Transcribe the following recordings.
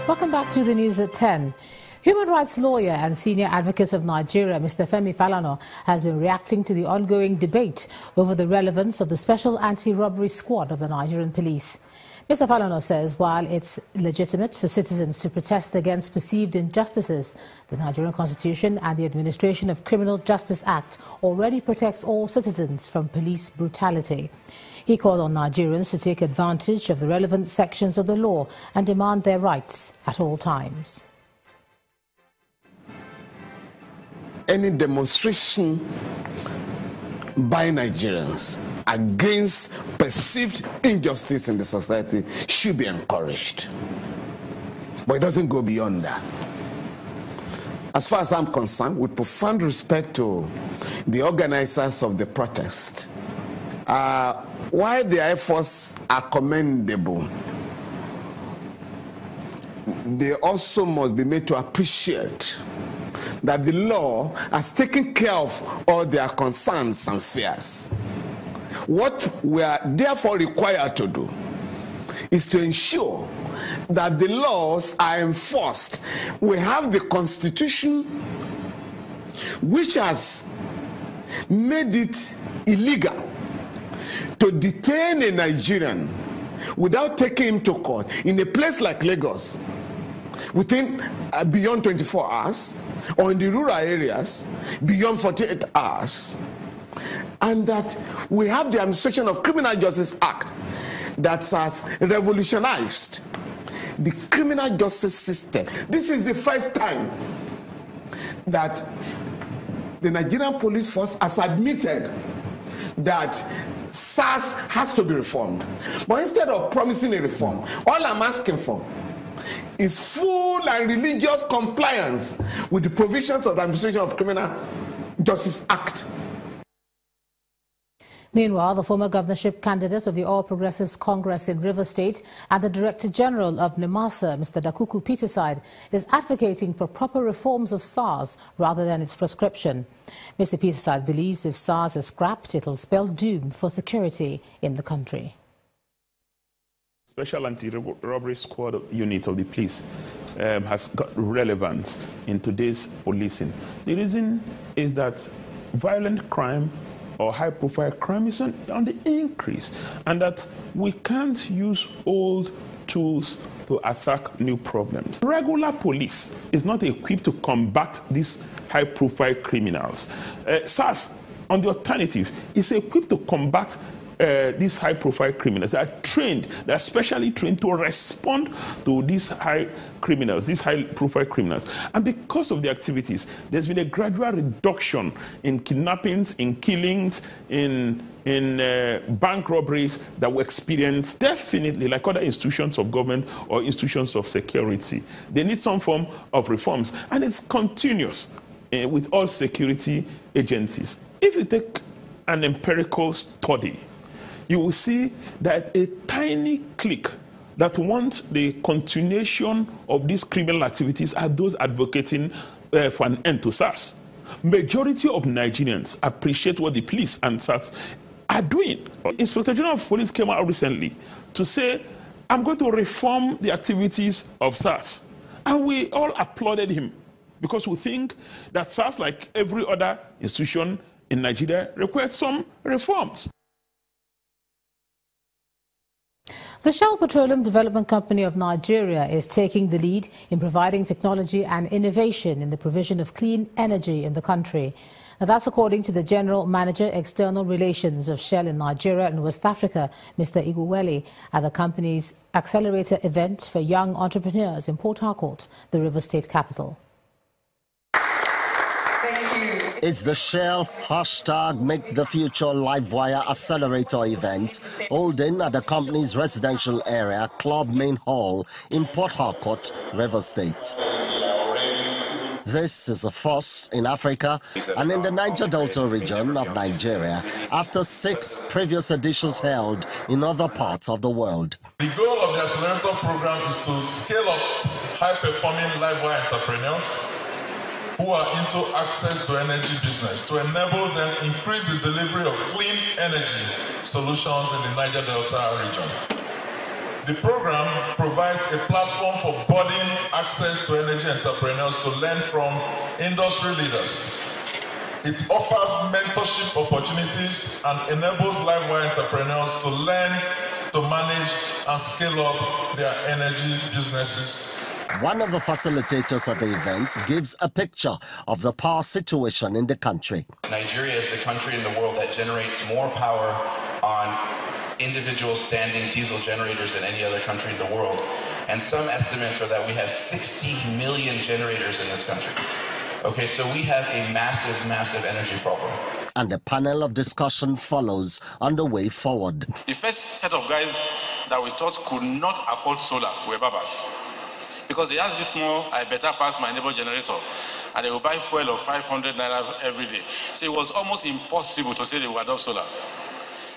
Welcome back to the news at 10. Human rights lawyer and senior advocate of Nigeria, Mr. Falana, has been reacting to the ongoing debate over the relevance of the Special Anti-Robbery Squad of the Nigerian police. Mr. Falana says while it's legitimate for citizens to protest against perceived injustices, the Nigerian Constitution and the Administration of Criminal Justice Act already protects all citizens from police brutality. He called on Nigerians to take advantage of the relevant sections of the law and demand their rights at all times. Any demonstration by Nigerians against perceived injustice in the society should be encouraged. But it doesn't go beyond that. As far as I'm concerned, with profound respect to the organizers of the protest, while their efforts are commendable, they also must be made to appreciate that the law has taken care of all their concerns and fears. What we are therefore required to do is to ensure that the laws are enforced. We have the Constitution, which has made it illegal to detain a Nigerian without taking him to court in a place like Lagos within beyond 24 hours, or in the rural areas beyond 48 hours, and that we have the Administration of Criminal Justice Act that has revolutionized the criminal justice system. This is the first time that the Nigerian police force has admitted that SARS has to be reformed. But instead of promising a reform, all I'm asking for is full and religious compliance with the provisions of the Administration of Criminal Justice Act. Meanwhile, the former governorship candidate of the All Progressives Congress in Rivers State and the Director General of NIMASA, Mr. Pt.3, is advocating for proper reforms of SARS rather than its prescription. Mr. Pt.3 believes if SARS is scrapped, it will spell doom for security in the country. Special Anti-Robbery Squad unit of the police has got relevance in today's policing. The reason is that violent crime or high-profile crime is on the increase, and that we can't use old tools to attack new problems. Regular police is not equipped to combat these high-profile criminals. SARS, on the alternative, is equipped to combat these high-profile criminals. They are trained, they are specially trained to respond to these high-profile criminals. And because of the activities, there's been a gradual reduction in kidnappings, in killings, in bank robberies that we experience. Definitely, like other institutions of government or institutions of security, they need some form of reforms, and it's continuous with all security agencies. If you take an empirical study, you will see that a tiny clique that wants the continuation of these criminal activities are those advocating for an end to SARS. Majority of Nigerians appreciate what the police and SARS are doing. Inspector General of Police came out recently to say, I'm going to reform the activities of SARS. And we all applauded him because we think that SARS, like every other institution in Nigeria, requires some reforms. The Shell Petroleum Development Company of Nigeria is taking the lead in providing technology and innovation in the provision of clean energy in the country. Now, that's according to the General Manager, External Relations of Shell in Nigeria and West Africa, Mr. Iguwele, at the company's accelerator event for young entrepreneurs in Port Harcourt, the Rivers State capital. It's the Shell #Make the Future Livewire Accelerator event holding at the company's residential area, Club Main Hall in Port Harcourt, Rivers State. This is a first in Africa and in the Niger Delta region of Nigeria after 6 previous editions held in other parts of the world. The goal of the accelerator program is to scale up high-performing livewire entrepreneurs who are into access to energy business to enable them increase the delivery of clean energy solutions in the Niger Delta region. The program provides a platform for budding access to energy entrepreneurs to learn from industry leaders. It offers mentorship opportunities and enables livewire entrepreneurs to learn, to manage, and scale up their energy businesses. One of the facilitators of the event gives a picture of the power situation in the country. Nigeria is the country in the world that generates more power on individual standing diesel generators than any other country in the world. And some estimates are that we have 60 million generators in this country. Okay, so we have a massive, massive energy problem. And a panel of discussion follows on the way forward. The first set of guys that we thought could not afford solar were Babas. Because they asked this small, I better pass my neighbor generator. And they will buy fuel of 500 naira every day. So it was almost impossible to say they would adopt solar.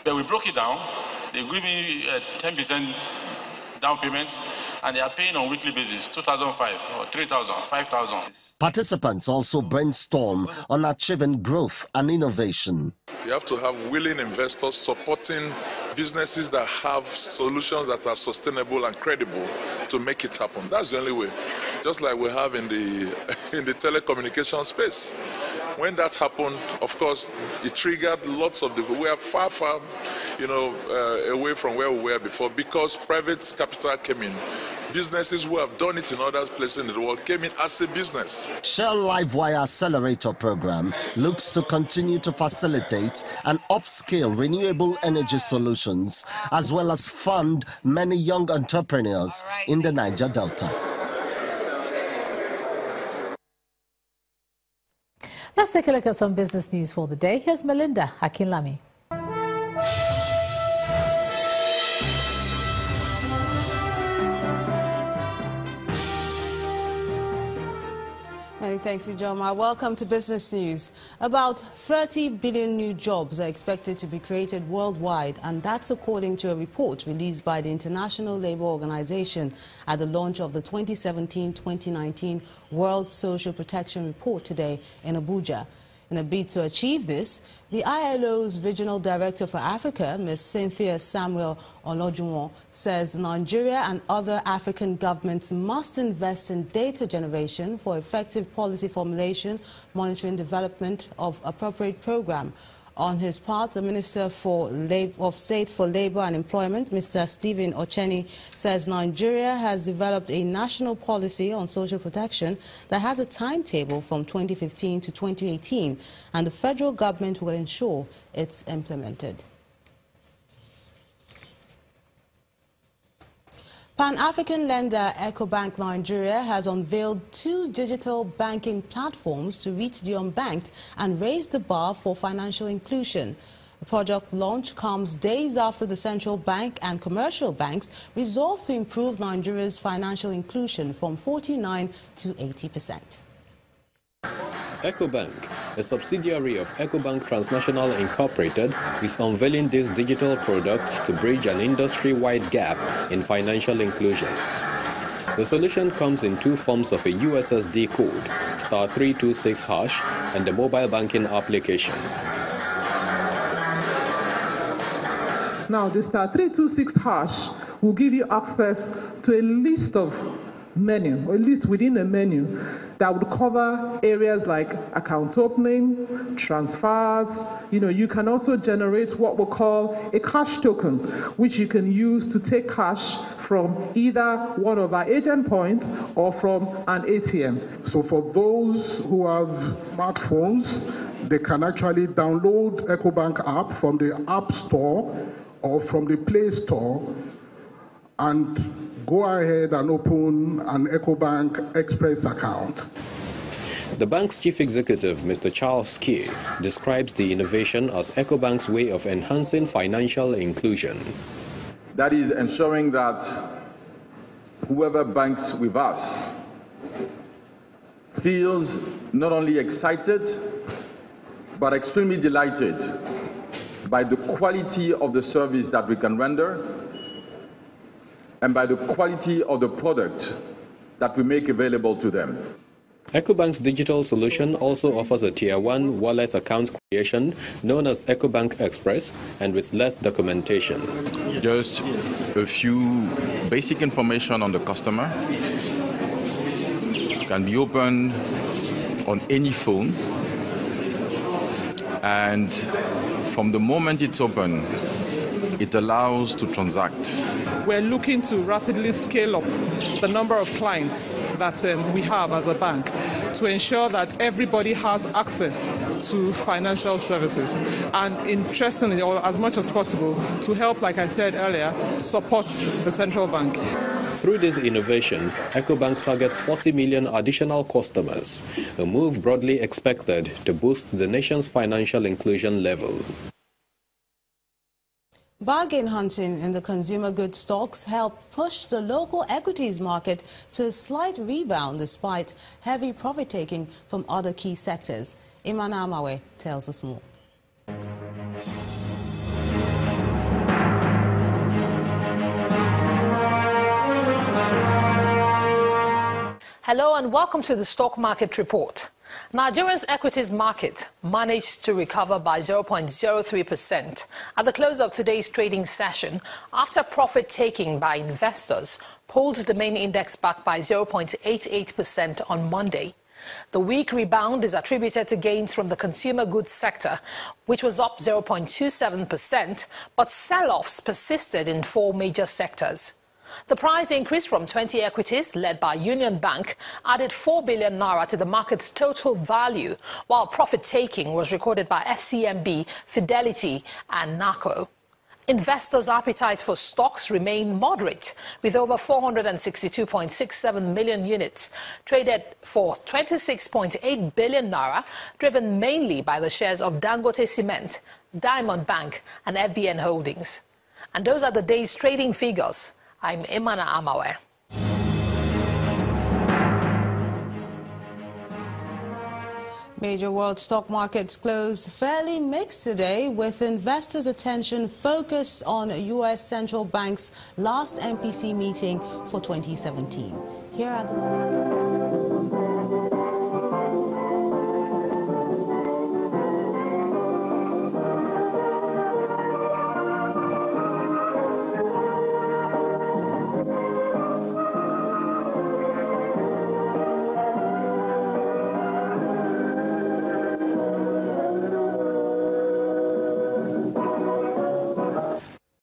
But we broke it down. They give me 10% down payment, and they are paying on weekly basis, 2,500 or 3,000, 5,000. Participants also brainstorm on achieving growth and innovation. You have to have willing investors supporting businesses that have solutions that are sustainable and credible to make it happen. That's the only way. Just like we have in the telecommunication space. When that happened, of course, it triggered lots of the. We are far, away from where we were before because private capital came in. Businesses who have done it in other places in the world came in as a business. Shell Livewire Accelerator Program looks to continue to facilitate and upscale renewable energy solutions as well as fund many young entrepreneurs in the Niger Delta. Let's take a look at some business news for the day. Here's Melinda Akinlami. Many thanks, Ijoma. Welcome to Business News. About 30 billion new jobs are expected to be created worldwide, and that's according to a report released by the International Labour Organization at the launch of the 2017-2019 World Social Protection Report today in Abuja. In a bid to achieve this, the ILO's Regional Director for Africa, Ms. Cynthia Samuel Olojuwon, says Nigeria and other African governments must invest in data generation for effective policy formulation, monitoring, development of appropriate program. On his part, the Minister of State for Labour and Employment, Mr. Stephen Ocheni, says Nigeria has developed a national policy on social protection that has a timetable from 2015 to 2018, and the federal government will ensure it's implemented. Pan-African lender EcoBank Nigeria has unveiled 2 digital banking platforms to reach the unbanked and raise the bar for financial inclusion. The project launch comes days after the central bank and commercial banks resolved to improve Nigeria's financial inclusion from 49% to 80%. EcoBank, a subsidiary of EcoBank Transnational Incorporated, is unveiling these digital products to bridge an industry-wide gap in financial inclusion. The solution comes in 2 forms of a USSD code, *326# and the mobile banking application. Now, the *326# will give you access to a list of menu, or a list within a menu that would cover areas like account opening, transfers. You can also generate what we call a cash token, which you can use to take cash from either one of our agent points or from an ATM. So for those who have smartphones, they can actually download EcoBank app from the App Store or from the Play Store and go ahead and open an EcoBank Express account. The bank's chief executive, Mr. Charles Key, describes the innovation as EcoBank's way of enhancing financial inclusion. That is ensuring that whoever banks with us feels not only excited, but extremely delighted by the quality of the service that we can render and by the quality of the product that we make available to them. EcoBank's digital solution also offers a Tier 1 wallet account creation known as EcoBank Express and with less documentation. Just a few basic information on the customer. It can be opened on any phone. And from the moment it's open, it allows to transact. We're looking to rapidly scale up the number of clients that we have as a bank to ensure that everybody has access to financial services. And interestingly, or as much as possible, to help, like I said earlier, support the central bank. Through this innovation, EcoBank targets 40 million additional customers, a move broadly expected to boost the nation's financial inclusion level. Bargain hunting in the consumer goods stocks helped push the local equities market to a slight rebound despite heavy profit-taking from other key sectors. Imana Amawe tells us more. Hello and welcome to the Stock Market Report. Nigeria's equities market managed to recover by 0.03% at the close of today's trading session after profit-taking by investors pulled the main index back by 0.88% on Monday. The weak rebound is attributed to gains from the consumer goods sector, which was up 0.27%, but sell-offs persisted in 4 major sectors. The price increase from 20 equities, led by Union Bank, added 4 billion naira to the market's total value, while profit-taking was recorded by FCMB, Fidelity and NACO. Investors' appetite for stocks remained moderate, with over 462.67 million units traded for 26.8 billion naira, driven mainly by the shares of Dangote Cement, Diamond Bank and FBN Holdings. And those are the day's trading figures. I'm Imana Amawe. Major world stock markets closed fairly mixed today, with investors' attention focused on U.S. Central Bank's last MPC meeting for 2017. Here are the